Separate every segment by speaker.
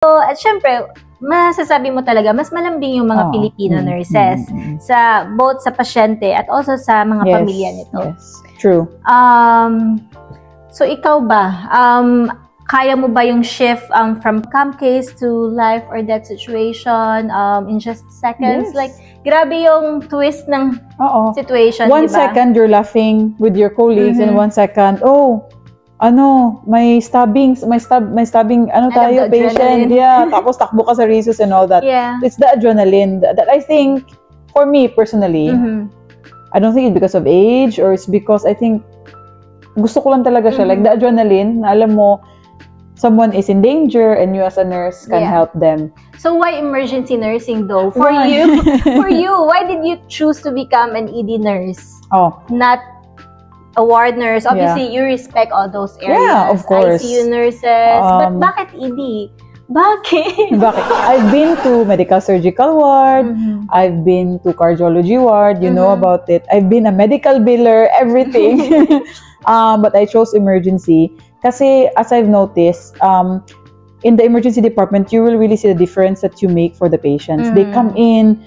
Speaker 1: at syempre, masasabi mo talaga, mas malambing yung mga Filipino nurses sa both sa pasyente at also sa mga pamilya nito.
Speaker 2: Yes, true.
Speaker 1: So ikaw ba, kaya mo ba yung shift from calm case to life or death situation in just seconds?
Speaker 2: Yes.
Speaker 1: Like, grabe yung twist ng situation,
Speaker 2: One
Speaker 1: diba?
Speaker 2: second, you're laughing with your colleagues, and 1 second, may stabbing, tayo, patient. Yeah, tapos takbo ka sa resus and all that.
Speaker 1: Yeah.
Speaker 2: It's the adrenaline that I think, for me personally, I don't think it's because of age, or it's because I think, gusto ko lang talaga siya. Like the adrenaline, na alam mo, someone is in danger and you as a nurse can help them.
Speaker 1: So why emergency nursing though? For you, why did you choose to become an ED nurse? Not a ward nurse. Obviously, you respect all those areas.
Speaker 2: Yeah, of course.
Speaker 1: ICU nurses. But bakit ED? Bakit?
Speaker 2: I've been to medical surgical ward. I've been to cardiology ward. You know about it. I've been a medical biller, everything. But I chose emergency. Kasi as I've noticed, in the emergency department, you will really see the difference that you make for the patients. They come in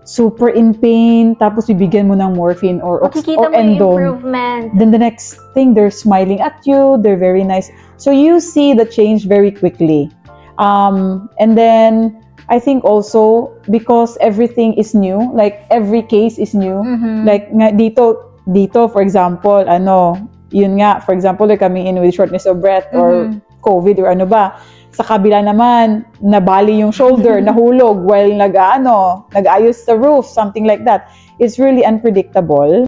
Speaker 2: super in pain, tapos bibigyan mo ng morphine or endone.
Speaker 1: Improvement.
Speaker 2: Then the next thing, they're smiling at you, they're very nice. So you see the change very quickly. And then, I think also, because everything is new, like every case is new, like dito, for example, yun nga, for example, they're coming in with shortness of breath or COVID or ano ba. Sa kabila naman, nabali yung shoulder, nahulog while nag-ayos sa roof, something like that. It's really unpredictable.